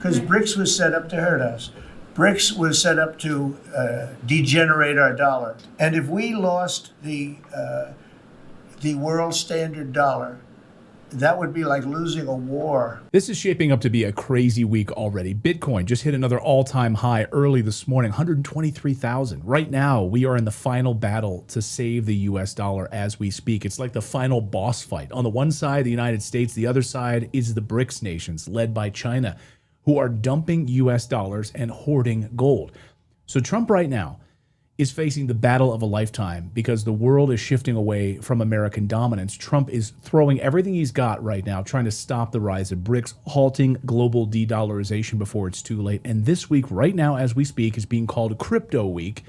Because BRICS was set up to hurt us. BRICS was set up to degenerate our dollar. And if we lost the world standard dollar, that would be like losing a war. This is shaping up to be a crazy week already. Bitcoin just hit another all-time high early this morning, 123,000. Right now, we are in the final battle to save the US dollar as we speak. It's like the final boss fight. On the one side, the United States. The other side is the BRICS nations, led by China, who are dumping US dollars and hoarding gold. So Trump right now is facing the battle of a lifetime because the world is shifting away from American dominance. Trump is throwing everything he's got right now, trying to stop the rise of BRICS, halting global de-dollarization before it's too late. And this week, right now, as we speak, is being called Crypto Week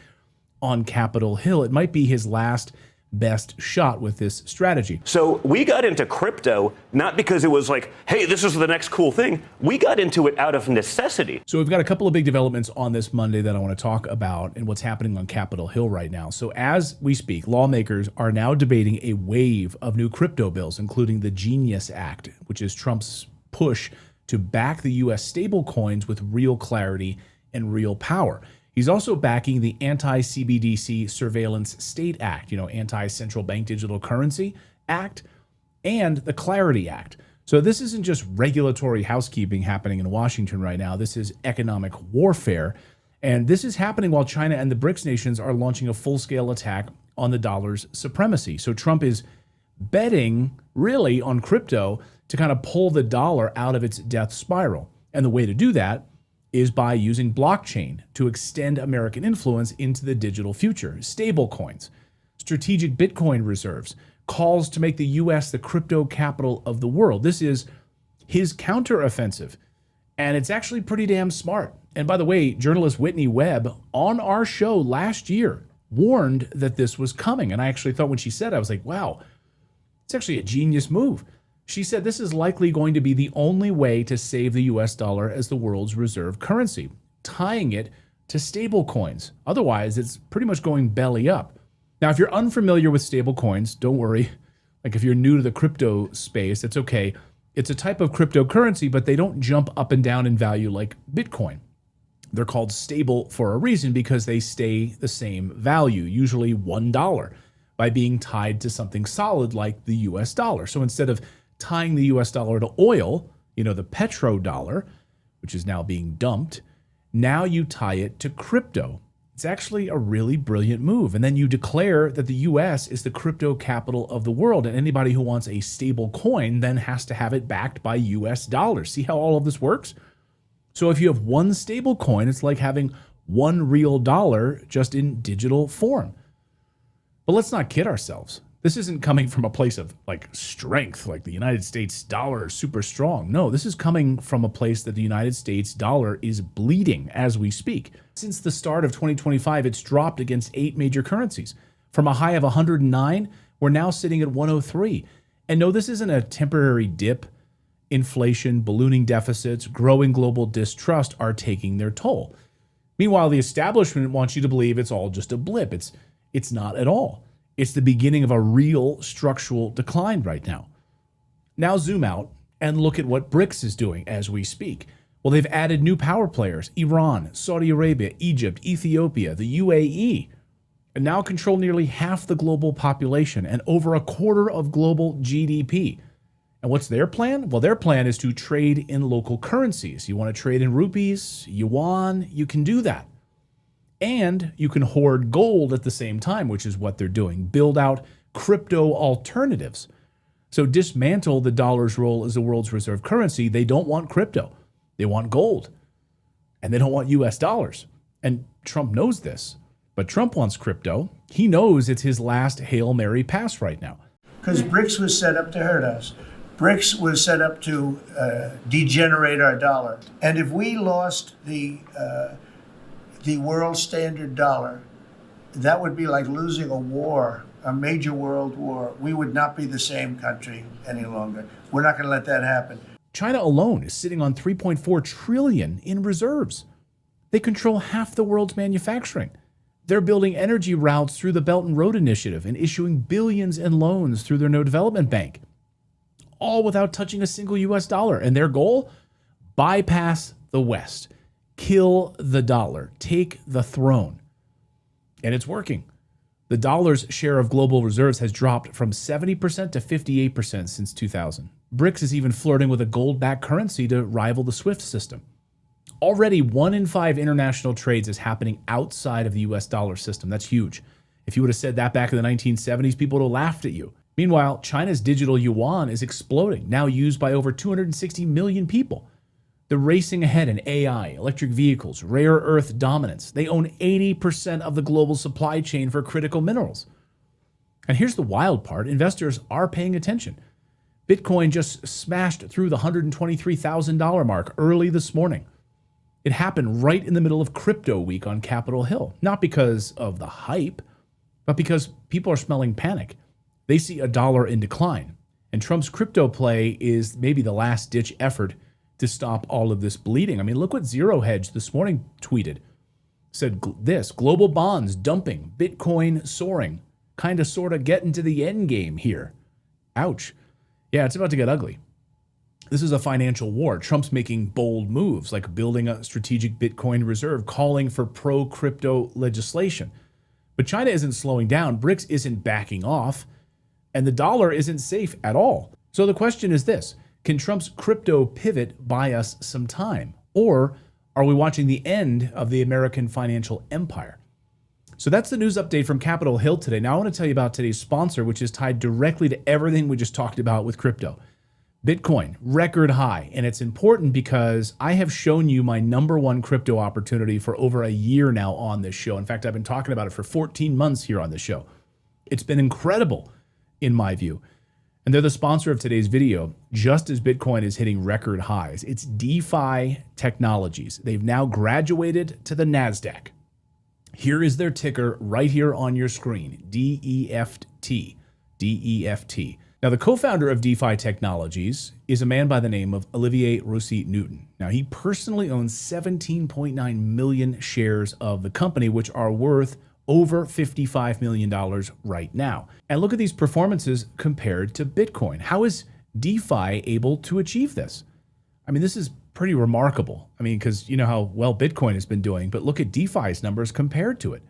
on Capitol Hill. It might be his last best shot with this strategy. So we got into crypto not because it was like, hey, this is the next cool thing. We got into it out of necessity. So we've got a couple of big developments on this Monday that I want to talk about and what's happening on Capitol Hill right now. So as we speak, lawmakers are now debating a wave of new crypto bills, including the Genius Act, which is Trump's push to back the U.S. stablecoins with real clarity and real power. He's also backing the Anti-CBDC Surveillance State Act, Anti-Central Bank Digital Currency Act, and the Clarity Act. So this isn't just regulatory housekeeping happening in Washington right now. This is economic warfare. And this is happening while China and the BRICS nations are launching a full-scale attack on the dollar's supremacy. So Trump is betting really on crypto to kind of pull the dollar out of its death spiral. And the way to do that is by using blockchain to extend American influence into the digital future. Stablecoins, strategic Bitcoin reserves, calls to make the U.S. the crypto capital of the world. This is his counteroffensive, and it's actually pretty damn smart. And by the way, journalist Whitney Webb on our show last year warned that this was coming. And I actually thought when she said it, I was like, wow, it's actually a genius move. She said this is likely going to be the only way to save the US dollar as the world's reserve currency, tying it to stablecoins. Otherwise, it's pretty much going belly up. Now, if you're unfamiliar with stablecoins, don't worry. Like if you're new to the crypto space, it's okay. It's a type of cryptocurrency, but they don't jump up and down in value like Bitcoin. They're called stable for a reason because they stay the same value, usually $1, by being tied to something solid like the US dollar. So instead of tying the US dollar to oil, the petrodollar, which is now being dumped, now you tie it to crypto. It's actually a really brilliant move. And then you declare that the US is the crypto capital of the world, and anybody who wants a stable coin then has to have it backed by US dollars. See how all of this works? So if you have one stable coin, it's like having one real dollar just in digital form. But let's not kid ourselves. This isn't coming from a place of strength, like the United States dollar is super strong. No, this is coming from a place that the United States dollar is bleeding as we speak. Since the start of 2025, it's dropped against 8 major currencies. From a high of 109, we're now sitting at 103. And no, this isn't a temporary dip. Inflation, ballooning deficits, growing global distrust are taking their toll. Meanwhile, the establishment wants you to believe it's all just a blip. It's not at all. It's the beginning of a real structural decline right now. Now zoom out and look at what BRICS is doing as we speak. Well, they've added new power players: Iran, Saudi Arabia, Egypt, Ethiopia, the UAE, and now control nearly half the global population and over a quarter of global GDP. And what's their plan? Well, their plan is to trade in local currencies. You want to trade in rupees, yuan, you can do that. And you can hoard gold at the same time, which is what they're doing. Build out crypto alternatives. So dismantle the dollar's role as the world's reserve currency. They don't want crypto. They want gold. And they don't want US dollars. And Trump knows this. But Trump wants crypto. He knows it's his last Hail Mary pass right now. Because BRICS was set up to hurt us. BRICS was set up to degenerate our dollar. And if we lost the world standard dollar, that would be like losing a war, a major world war. We would not be the same country any longer. We're not going to let that happen. China alone is sitting on $3.4 trillion in reserves. They control half the world's manufacturing. They're building energy routes through the Belt and Road Initiative and issuing billions in loans through their No Development Bank, all without touching a single US dollar. And their goal? Bypass the the West, kill the dollar, take the throne. And it's working. The dollar's share of global reserves has dropped from 70% to 58% since 2000. BRICS is even flirting with a gold-backed currency to rival the SWIFT system. Already 1 in 5 international trades is happening outside of the US dollar system. That's huge. If you would have said that back in the 1970s, people would have laughed at you. Meanwhile, China's digital yuan is exploding, now used by over 260 million people. They're racing ahead in AI, electric vehicles, rare earth dominance. They own 80% of the global supply chain for critical minerals. And here's the wild part. Investors are paying attention. Bitcoin just smashed through the $123,000 mark early this morning. It happened right in the middle of crypto week on Capitol Hill, not because of the hype, but because people are smelling panic. They see a dollar in decline. And Trump's crypto play is maybe the last-ditch effort to stop all of this bleeding. I mean, look what Zero Hedge this morning tweeted. Said this, global bonds dumping, Bitcoin soaring, kind of sort of getting to the end game here. Ouch. Yeah, it's about to get ugly. This is a financial war. Trump's making bold moves, like building a strategic Bitcoin reserve, calling for pro-crypto legislation. But China isn't slowing down, BRICS isn't backing off, and the dollar isn't safe at all. So the question is this, can Trump's crypto pivot buy us some time? Or are we watching the end of the American financial empire? So that's the news update from Capitol Hill today. Now I want to tell you about today's sponsor, which is tied directly to everything we just talked about with crypto. Bitcoin, record high. And it's important because I have shown you my #1 crypto opportunity for over a year now on this show. In fact, I've been talking about it for 14 months here on the show. It's been incredible in my view. And they're the sponsor of today's video, just as Bitcoin is hitting record highs. It's DeFi Technologies. They've now graduated to the NASDAQ. Here is their ticker right here on your screen, DEFT, DEFT. Now, the co-founder of DeFi Technologies is a man by the name of Olivier Roussy-Newton. Now, he personally owns 17.9 million shares of the company, which are worth over $55 million right now. And look at these performances compared to Bitcoin. How is DeFi able to achieve this? I mean, this is pretty remarkable. I mean, because you know how well Bitcoin has been doing, but look at DeFi's numbers compared to it.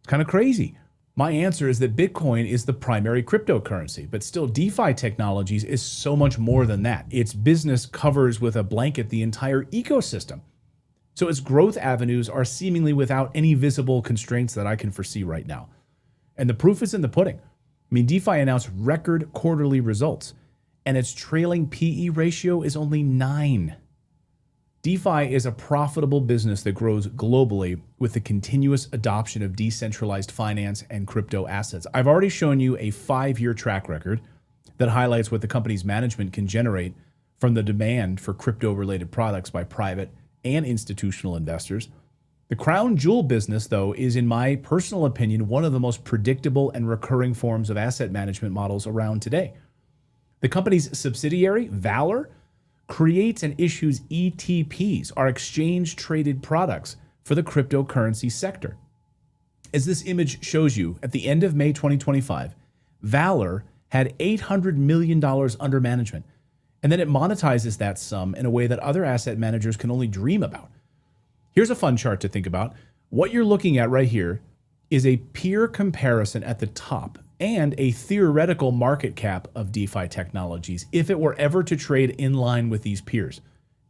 It's kind of crazy. My answer is that Bitcoin is the primary cryptocurrency, but still DeFi Technologies is so much more than that. Its business covers with a blanket the entire ecosystem. So its growth avenues are seemingly without any visible constraints that I can foresee right now. And the proof is in the pudding. I mean, DeFi announced record quarterly results, and its trailing PE ratio is only 9. DeFi is a profitable business that grows globally with the continuous adoption of decentralized finance and crypto assets. I've already shown you a 5-year track record that highlights what the company's management can generate from the demand for crypto-related products by private and institutional investors. The crown jewel business, though, is, in my personal opinion, one of the most predictable and recurring forms of asset management models around today. The company's subsidiary, Valor, creates and issues ETPs, or exchange-traded products, for the cryptocurrency sector. As this image shows you, at the end of May 2025, Valor had $800 million under management, and then it monetizes that sum in a way that other asset managers can only dream about. Here's a fun chart to think about. What you're looking at right here is a peer comparison at the top and a theoretical market cap of DeFi Technologies if it were ever to trade in line with these peers.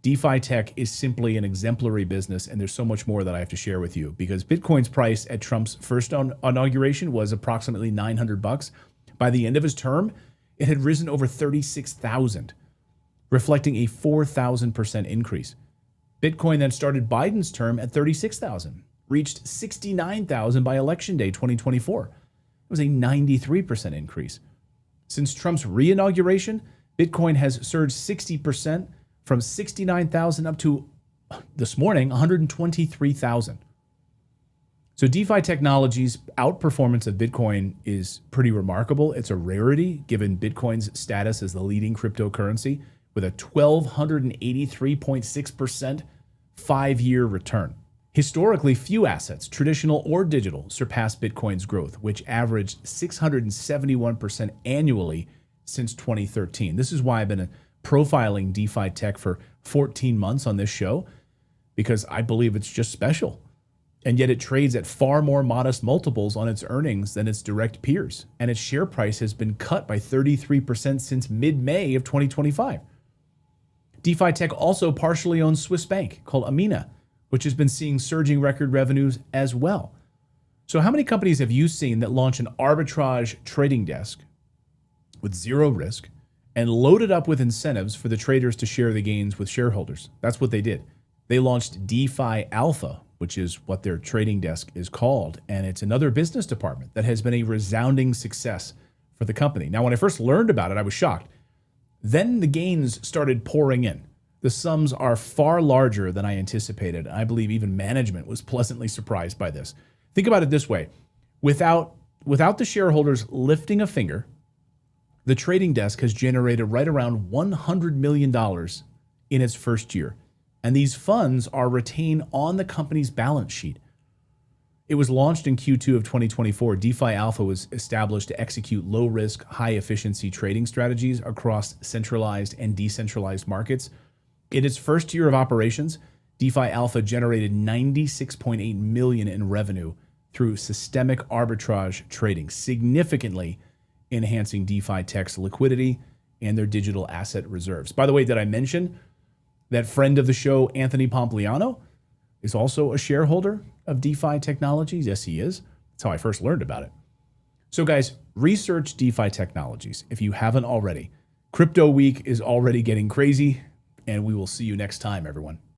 DeFi Tech is simply an exemplary business, and there's so much more that I have to share with you because Bitcoin's price at Trump's first inauguration was approximately $900. By the end of his term, it had risen over 36,000, reflecting a 4,000% increase. Bitcoin then started Biden's term at 36,000, reached 69,000 by Election Day 2024. It was a 93% increase. Since Trump's re-inauguration, Bitcoin has surged 60% from 69,000 up to, this morning, 123,000. So DeFi Technologies' outperformance of Bitcoin is pretty remarkable. It's a rarity given Bitcoin's status as the leading cryptocurrency with a 1,283.6% 5-year return. Historically, few assets, traditional or digital, surpassed Bitcoin's growth, which averaged 671% annually since 2013. This is why I've been profiling DeFi tech for 14 months on this show, because I believe it's just special. And yet it trades at far more modest multiples on its earnings than its direct peers. And its share price has been cut by 33% since mid-May of 2025. DeFi Tech also partially owns Swiss bank called Amina, which has been seeing surging record revenues as well. So how many companies have you seen that launch an arbitrage trading desk with zero risk and loaded up with incentives for the traders to share the gains with shareholders? That's what they did. They launched DeFi Alpha, which is what their trading desk is called. And it's another business department that has been a resounding success for the company. Now, when I first learned about it, I was shocked. Then the gains started pouring in. The sums are far larger than I anticipated. I believe even management was pleasantly surprised by this. Think about it this way. Without the shareholders lifting a finger, the trading desk has generated right around $100 million in its first year. And these funds are retained on the company's balance sheet. It was launched in Q2 of 2024. DeFi Alpha was established to execute low-risk, high-efficiency trading strategies across centralized and decentralized markets. In its first year of operations, DeFi Alpha generated $96.8 million in revenue through systemic arbitrage trading, significantly enhancing DeFi Tech's liquidity and their digital asset reserves. By the way, did I mention that friend of the show, Anthony Pompliano, is also a shareholder of DeFi Technologies? Yes, he is. That's how I first learned about it. So guys, research DeFi Technologies if you haven't already. Crypto Week is already getting crazy, and we will see you next time, everyone.